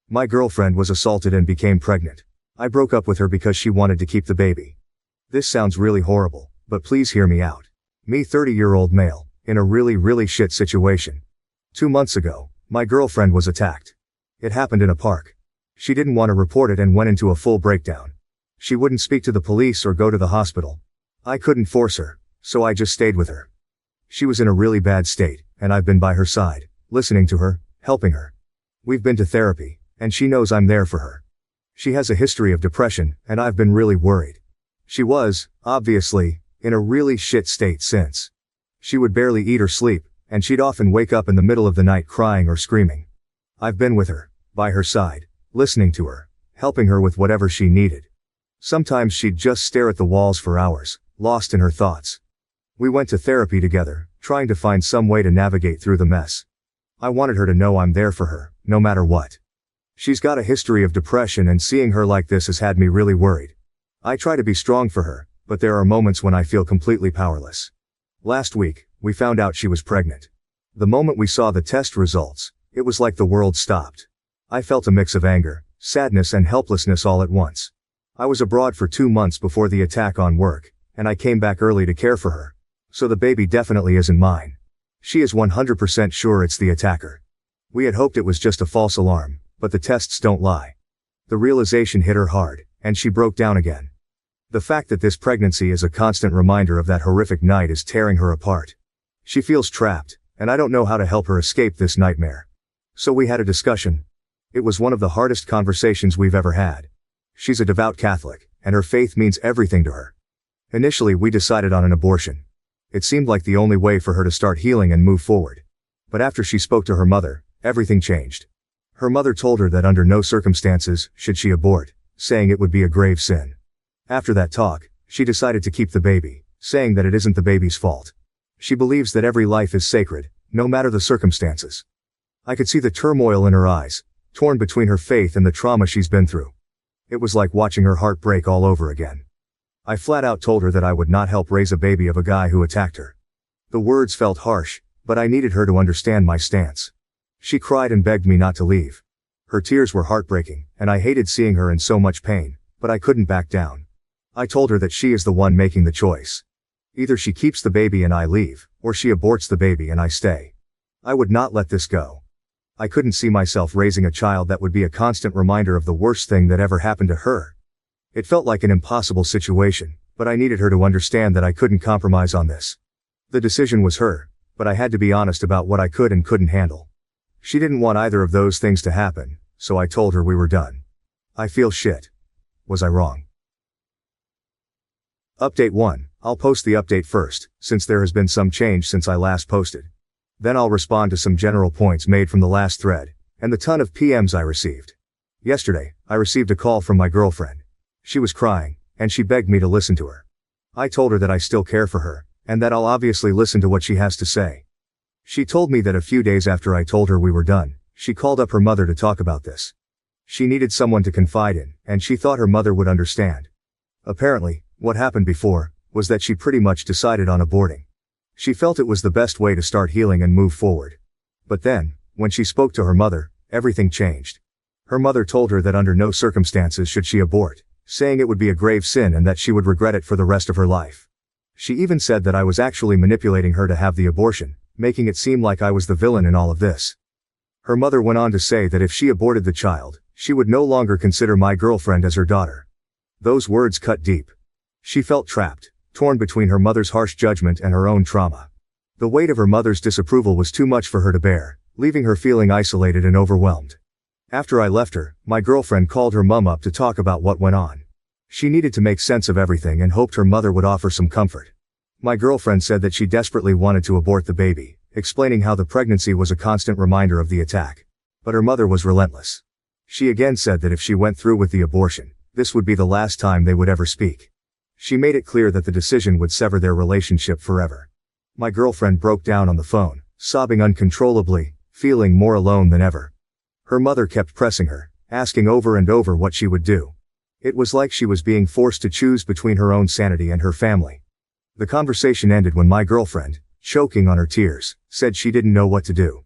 My girlfriend was assaulted and became pregnant. I broke up with her because she wanted to keep the baby. This sounds really horrible, but please hear me out. Me, 30-year-old male, in a really shit situation. 2 months ago, my girlfriend was attacked. It happened in a park. She didn't want to report it and went into a full breakdown. She wouldn't speak to the police or go to the hospital. I couldn't force her, so I just stayed with her. She was in a really bad state, and I've been by her side, listening to her, helping her. We've been to therapy, and she knows I'm there for her. She has a history of depression, and I've been really worried. She was, obviously, in a really shit state since. She would barely eat or sleep, and she'd often wake up in the middle of the night crying or screaming. I've been with her, by her side, listening to her, helping her with whatever she needed. Sometimes she'd just stare at the walls for hours, lost in her thoughts. We went to therapy together, trying to find some way to navigate through the mess. I wanted her to know I'm there for her, no matter what. She's got a history of depression, and seeing her like this has had me really worried. I try to be strong for her, but there are moments when I feel completely powerless. Last week, we found out she was pregnant. The moment we saw the test results, it was like the world stopped. I felt a mix of anger, sadness and helplessness all at once. I was abroad for 2 months before the attack on work, and I came back early to care for her. So the baby definitely isn't mine. She is 100% sure it's the attacker. We had hoped it was just a false alarm, but the tests don't lie. The realization hit her hard, and she broke down again. The fact that this pregnancy is a constant reminder of that horrific night is tearing her apart. She feels trapped, and I don't know how to help her escape this nightmare. So we had a discussion. It was one of the hardest conversations we've ever had. She's a devout Catholic, and her faith means everything to her. Initially, we decided on an abortion. It seemed like the only way for her to start healing and move forward. But after she spoke to her mother, everything changed. Her mother told her that under no circumstances should she abort, saying it would be a grave sin. After that talk, she decided to keep the baby, saying that it isn't the baby's fault. She believes that every life is sacred, no matter the circumstances. I could see the turmoil in her eyes, torn between her faith and the trauma she's been through. It was like watching her heart break all over again. I flat out told her that I would not help raise a baby of a guy who attacked her. The words felt harsh, but I needed her to understand my stance. She cried and begged me not to leave. Her tears were heartbreaking, and I hated seeing her in so much pain, but I couldn't back down. I told her that she is the one making the choice. Either she keeps the baby and I leave, or she aborts the baby and I stay. I would not let this go. I couldn't see myself raising a child that would be a constant reminder of the worst thing that ever happened to her. It felt like an impossible situation, but I needed her to understand that I couldn't compromise on this. The decision was her, but I had to be honest about what I could and couldn't handle. She didn't want either of those things to happen, so I told her we were done. I feel shit. Was I wrong? Update 1. I'll post the update first, since there has been some change since I last posted. Then I'll respond to some general points made from the last thread, and the ton of PMs I received. Yesterday, I received a call from my girlfriend. She was crying, and she begged me to listen to her. I told her that I still care for her, and that I'll obviously listen to what she has to say. She told me that a few days after I told her we were done, she called up her mother to talk about this. She needed someone to confide in, and she thought her mother would understand. Apparently, what happened before was that she pretty much decided on aborting. She felt it was the best way to start healing and move forward. But then, when she spoke to her mother, everything changed. Her mother told her that under no circumstances should she abort, saying it would be a grave sin and that she would regret it for the rest of her life. She even said that I was actually manipulating her to have the abortion, making it seem like I was the villain in all of this. Her mother went on to say that if she aborted the child, she would no longer consider my girlfriend as her daughter. Those words cut deep. She felt trapped, torn between her mother's harsh judgment and her own trauma. The weight of her mother's disapproval was too much for her to bear, leaving her feeling isolated and overwhelmed. After I left her, my girlfriend called her mum up to talk about what went on. She needed to make sense of everything and hoped her mother would offer some comfort. My girlfriend said that she desperately wanted to abort the baby, explaining how the pregnancy was a constant reminder of the attack. But her mother was relentless. She again said that if she went through with the abortion, this would be the last time they would ever speak. She made it clear that the decision would sever their relationship forever. My girlfriend broke down on the phone, sobbing uncontrollably, feeling more alone than ever. Her mother kept pressing her, asking over and over what she would do. It was like she was being forced to choose between her own sanity and her family. The conversation ended when my girlfriend, choking on her tears, said she didn't know what to do.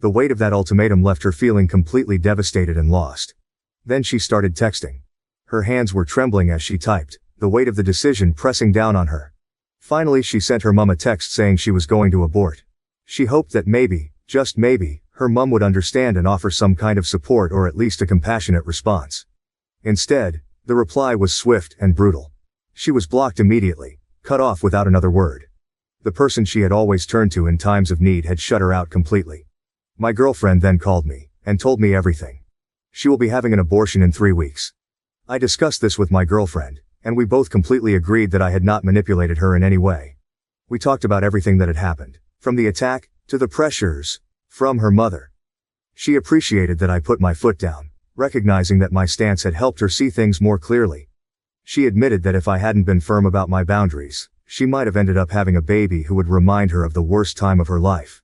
The weight of that ultimatum left her feeling completely devastated and lost. Then she started texting. Her hands were trembling as she typed, the weight of the decision pressing down on her. Finally she sent her mum a text saying she was going to abort. She hoped that maybe, just maybe, her mum would understand and offer some kind of support or at least a compassionate response. Instead, the reply was swift and brutal. She was blocked immediately, cut off without another word. The person she had always turned to in times of need had shut her out completely. My girlfriend then called me, and told me everything. She will be having an abortion in 3 weeks. I discussed this with my girlfriend, and we both completely agreed that I had not manipulated her in any way. We talked about everything that had happened, from the attack, to the pressures, from her mother. She appreciated that I put my foot down, recognizing that my stance had helped her see things more clearly. She admitted that if I hadn't been firm about my boundaries, she might have ended up having a baby who would remind her of the worst time of her life.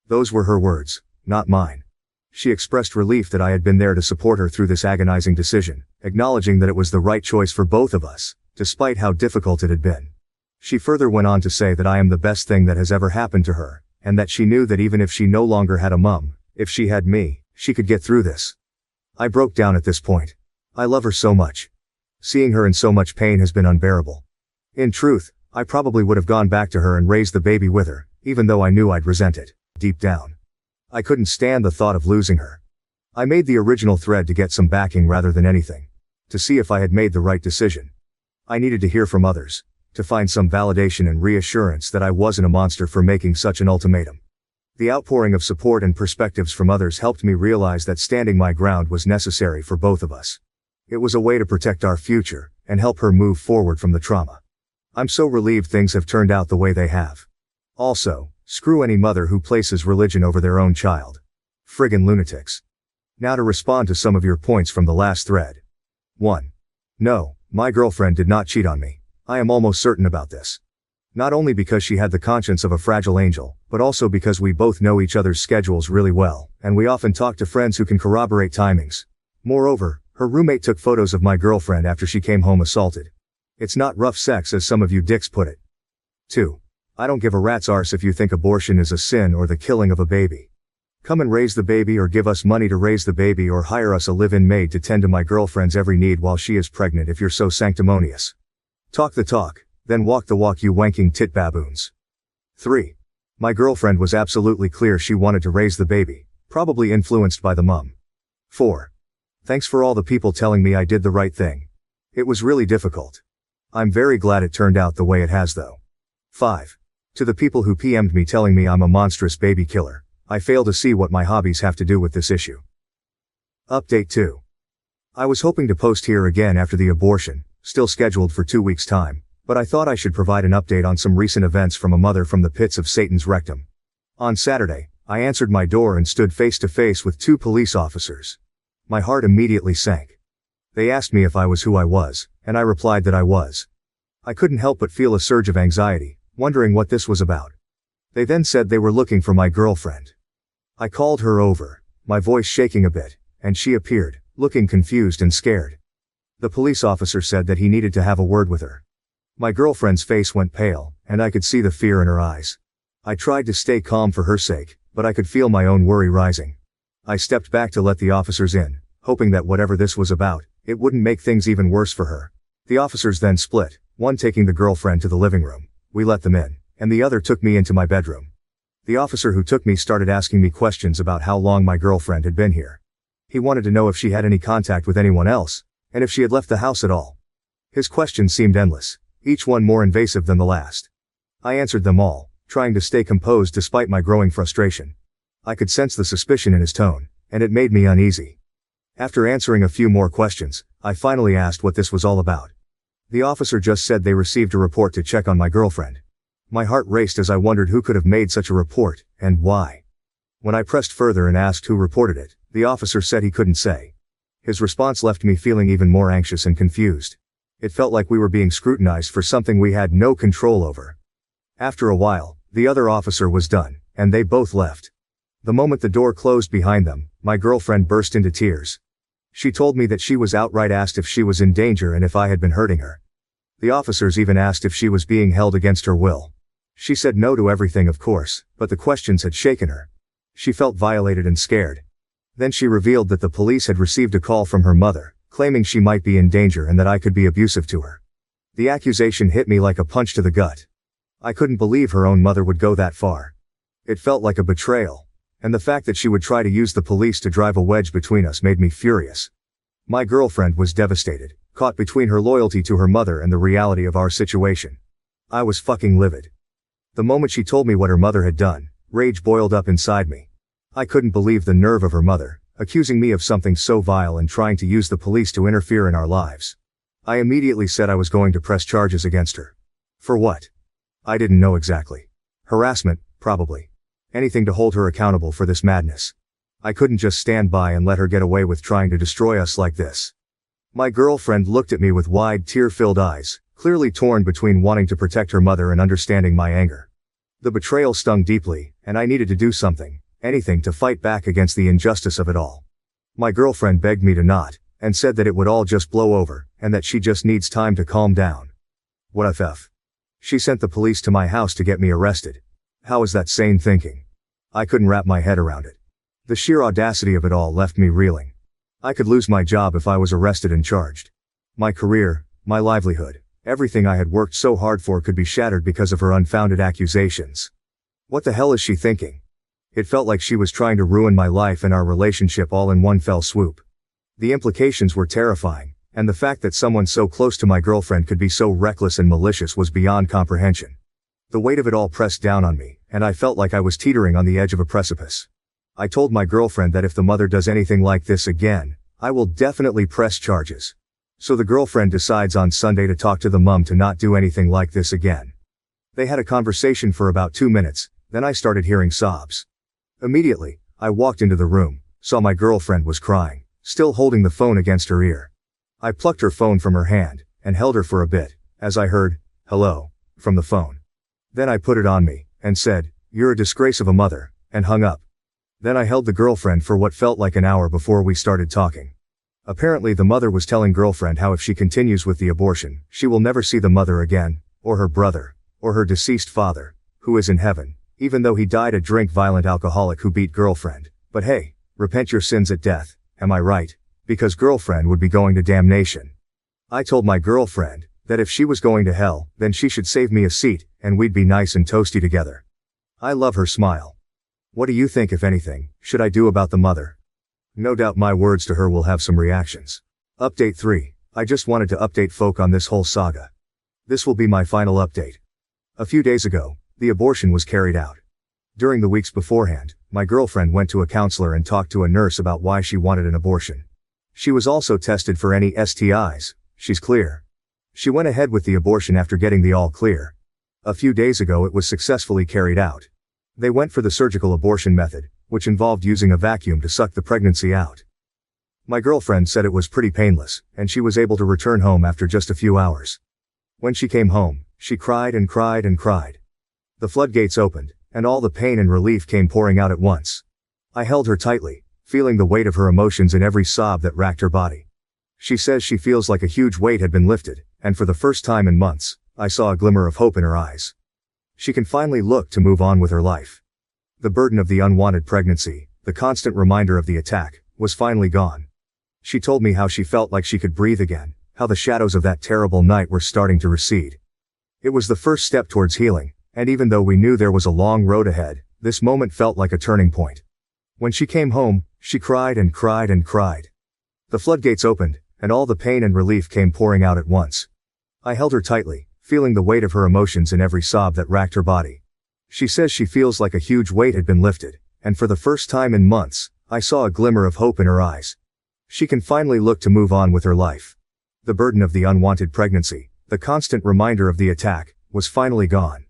Those were her words, not mine. She expressed relief that I had been there to support her through this agonizing decision, acknowledging that it was the right choice for both of us, despite how difficult it had been. She further went on to say that I am the best thing that has ever happened to her, and that she knew that even if she no longer had a mum, if she had me, she could get through this. I broke down at this point. I love her so much. Seeing her in so much pain has been unbearable. In truth, I probably would have gone back to her and raised the baby with her, even though I knew I'd resent it, deep down. I couldn't stand the thought of losing her. I made the original thread to get some backing rather than anything. To see if I had made the right decision. I needed to hear from others, to find some validation and reassurance that I wasn't a monster for making such an ultimatum. The outpouring of support and perspectives from others helped me realize that standing my ground was necessary for both of us. It was a way to protect our future, and help her move forward from the trauma. I'm so relieved things have turned out the way they have. Also, screw any mother who places religion over their own child. Friggin' lunatics. Now to respond to some of your points from the last thread. 1. No, my girlfriend did not cheat on me. I am almost certain about this. Not only because she had the conscience of a fragile angel, but also because we both know each other's schedules really well, and we often talk to friends who can corroborate timings. Moreover, her roommate took photos of my girlfriend after she came home assaulted. It's not rough sex as some of you dicks put it. 2. I don't give a rat's arse if you think abortion is a sin or the killing of a baby. Come and raise the baby or give us money to raise the baby or hire us a live-in maid to tend to my girlfriend's every need while she is pregnant if you're so sanctimonious. Talk the talk, then walk the walk, you wanking tit baboons. 3. My girlfriend was absolutely clear she wanted to raise the baby, probably influenced by the mum. 4. Thanks for all the people telling me I did the right thing. It was really difficult. I'm very glad it turned out the way it has though. 5. To the people who PM'd me telling me I'm a monstrous baby killer, I fail to see what my hobbies have to do with this issue. Update 2. I was hoping to post here again after the abortion, still scheduled for 2 weeks' time, but I thought I should provide an update on some recent events from a mother from the pits of Satan's rectum. On Saturday, I answered my door and stood face to face with 2 police officers. My heart immediately sank. They asked me if I was who I was, and I replied that I was. I couldn't help but feel a surge of anxiety, wondering what this was about. They then said they were looking for my girlfriend. I called her over, my voice shaking a bit, and she appeared, looking confused and scared. The police officer said that he needed to have a word with her. My girlfriend's face went pale, and I could see the fear in her eyes. I tried to stay calm for her sake, but I could feel my own worry rising. I stepped back to let the officers in, hoping that whatever this was about, it wouldn't make things even worse for her. The officers then split, one taking the girlfriend to the living room. We let them in, and the other took me into my bedroom. The officer who took me started asking me questions about how long my girlfriend had been here. He wanted to know if she had any contact with anyone else, and if she had left the house at all. His questions seemed endless, each one more invasive than the last. I answered them all, trying to stay composed despite my growing frustration. I could sense the suspicion in his tone, and it made me uneasy. After answering a few more questions, I finally asked what this was all about. The officer just said they received a report to check on my girlfriend. My heart raced as I wondered who could have made such a report, and why. When I pressed further and asked who reported it, the officer said he couldn't say. His response left me feeling even more anxious and confused. It felt like we were being scrutinized for something we had no control over. After a while, the other officer was done, and they both left. The moment the door closed behind them, my girlfriend burst into tears. She told me that she was outright asked if she was in danger and if I had been hurting her. The officers even asked if she was being held against her will. She said no to everything, of course, but the questions had shaken her. She felt violated and scared. Then she revealed that the police had received a call from her mother, claiming she might be in danger and that I could be abusive to her. The accusation hit me like a punch to the gut. I couldn't believe her own mother would go that far. It felt like a betrayal, and the fact that she would try to use the police to drive a wedge between us made me furious. My girlfriend was devastated, caught between her loyalty to her mother and the reality of our situation. I was fucking livid. The moment she told me what her mother had done, rage boiled up inside me. I couldn't believe the nerve of her mother, accusing me of something so vile and trying to use the police to interfere in our lives. I immediately said I was going to press charges against her. For what? I didn't know exactly. Harassment, probably. Anything to hold her accountable for this madness. I couldn't just stand by and let her get away with trying to destroy us like this. My girlfriend looked at me with wide, tear-filled eyes, clearly torn between wanting to protect her mother and understanding my anger. The betrayal stung deeply, and I needed to do something, anything to fight back against the injustice of it all. My girlfriend begged me to not, and said that it would all just blow over, and that she just needs time to calm down. What a f. She sent the police to my house to get me arrested. How is that sane thinking? I couldn't wrap my head around it. The sheer audacity of it all left me reeling. I could lose my job if I was arrested and charged. My career, my livelihood, everything I had worked so hard for could be shattered because of her unfounded accusations. What the hell is she thinking? It felt like she was trying to ruin my life and our relationship all in one fell swoop. The implications were terrifying, and the fact that someone so close to my girlfriend could be so reckless and malicious was beyond comprehension. The weight of it all pressed down on me, and I felt like I was teetering on the edge of a precipice. I told my girlfriend that if the mother does anything like this again, I will definitely press charges. So the girlfriend decides on Sunday to talk to the mom to not do anything like this again. They had a conversation for about 2 minutes, then I started hearing sobs. Immediately, I walked into the room, saw my girlfriend was crying, still holding the phone against her ear. I plucked her phone from her hand, and held her for a bit, as I heard, "Hello," from the phone. Then I put it on me, and said, "You're a disgrace of a mother," and hung up. Then I held the girlfriend for what felt like an hour before we started talking. Apparently the mother was telling girlfriend how if she continues with the abortion, she will never see the mother again, or her brother, or her deceased father, who is in heaven, even though he died a drink-violent alcoholic who beat girlfriend. But hey, repent your sins at death, am I right? Because girlfriend would be going to damnation. I told my girlfriend that if she was going to hell, then she should save me a seat, and we'd be nice and toasty together. I love her smile. What do you think, if anything, should I do about the mother? No doubt my words to her will have some reactions. Update 3. I just wanted to update folk on this whole saga. This will be my final update. A few days ago, the abortion was carried out. During the weeks beforehand, my girlfriend went to a counselor and talked to a nurse about why she wanted an abortion. She was also tested for any STIs, she's clear. She went ahead with the abortion after getting the all clear. A few days ago it was successfully carried out. They went for the surgical abortion method, which involved using a vacuum to suck the pregnancy out. My girlfriend said it was pretty painless, and she was able to return home after just a few hours. When she came home, she cried and cried and cried. The floodgates opened, and all the pain and relief came pouring out at once. I held her tightly, feeling the weight of her emotions in every sob that racked her body. She says she feels like a huge weight had been lifted, and for the first time in months, I saw a glimmer of hope in her eyes. She can finally look to move on with her life. The burden of the unwanted pregnancy, the constant reminder of the attack, was finally gone. She told me how she felt like she could breathe again, how the shadows of that terrible night were starting to recede. It was the first step towards healing, and even though we knew there was a long road ahead, this moment felt like a turning point. When she came home, she cried and cried and cried. The floodgates opened, and all the pain and relief came pouring out at once. I held her tightly, feeling the weight of her emotions in every sob that racked her body. She says she feels like a huge weight had been lifted, and for the first time in months, I saw a glimmer of hope in her eyes. She can finally look to move on with her life. The burden of the unwanted pregnancy, the constant reminder of the attack, was finally gone.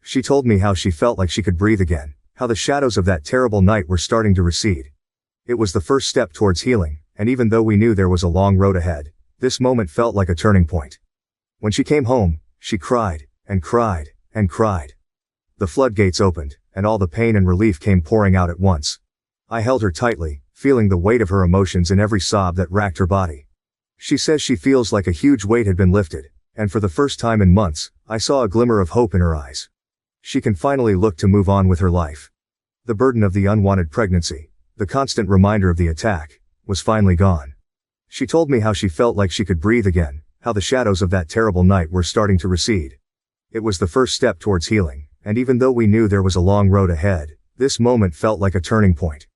She told me how she felt like she could breathe again, how the shadows of that terrible night were starting to recede. It was the first step towards healing, and even though we knew there was a long road ahead, this moment felt like a turning point. When she came home, she cried, and cried, and cried. The floodgates opened, and all the pain and relief came pouring out at once. I held her tightly, feeling the weight of her emotions in every sob that racked her body. She says she feels like a huge weight had been lifted, and for the first time in months, I saw a glimmer of hope in her eyes. She can finally look to move on with her life. The burden of the unwanted pregnancy, the constant reminder of the attack, was finally gone. She told me how she felt like she could breathe again, how the shadows of that terrible night were starting to recede. It was the first step towards healing, and even though we knew there was a long road ahead, this moment felt like a turning point.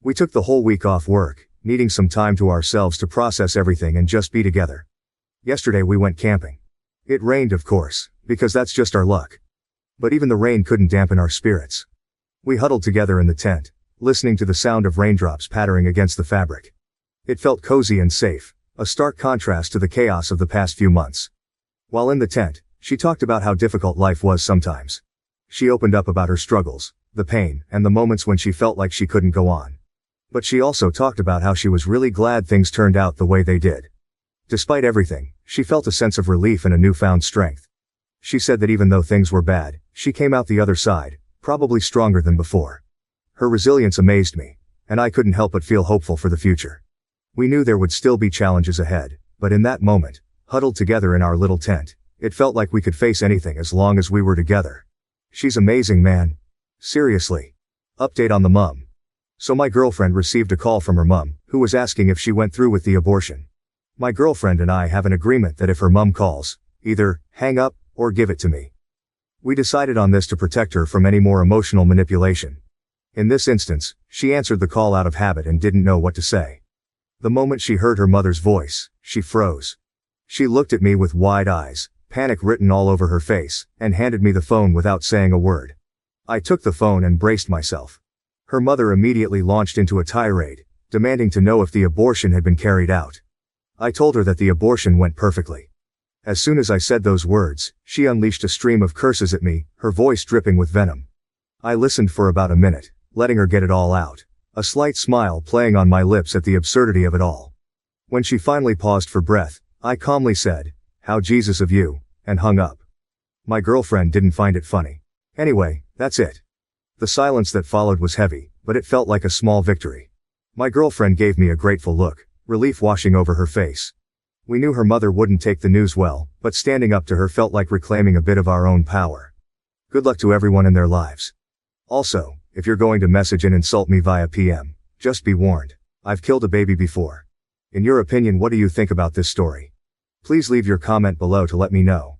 We took the whole week off work, needing some time to ourselves to process everything and just be together. Yesterday we went camping. It rained, of course, because that's just our luck. But even the rain couldn't dampen our spirits. We huddled together in the tent, listening to the sound of raindrops pattering against the fabric. It felt cozy and safe, a stark contrast to the chaos of the past few months. While in the tent, she talked about how difficult life was sometimes. She opened up about her struggles, the pain, and the moments when she felt like she couldn't go on. But she also talked about how she was really glad things turned out the way they did. Despite everything, she felt a sense of relief and a newfound strength. She said that even though things were bad, she came out the other side, probably stronger than before. Her resilience amazed me, and I couldn't help but feel hopeful for the future. We knew there would still be challenges ahead, but in that moment, huddled together in our little tent, it felt like we could face anything as long as we were together. She's amazing, man. Seriously. Update on the mum. So my girlfriend received a call from her mum, who was asking if she went through with the abortion. My girlfriend and I have an agreement that if her mum calls, either hang up or give it to me. We decided on this to protect her from any more emotional manipulation. In this instance, she answered the call out of habit and didn't know what to say. The moment she heard her mother's voice, she froze. She looked at me with wide eyes, panic written all over her face, and handed me the phone without saying a word. I took the phone and braced myself. Her mother immediately launched into a tirade, demanding to know if the abortion had been carried out. I told her that the abortion went perfectly. As soon as I said those words, she unleashed a stream of curses at me, her voice dripping with venom. I listened for about a minute, letting her get it all out, a slight smile playing on my lips at the absurdity of it all. When she finally paused for breath, I calmly said, "How Jesus of you," and hung up. My girlfriend didn't find it funny. Anyway, that's it. The silence that followed was heavy, but it felt like a small victory. My girlfriend gave me a grateful look, relief washing over her face. We knew her mother wouldn't take the news well, but standing up to her felt like reclaiming a bit of our own power. Good luck to everyone in their lives. Also, if you're going to message and insult me via PM, just be warned. I've killed a baby before. In your opinion, what do you think about this story? Please leave your comment below to let me know.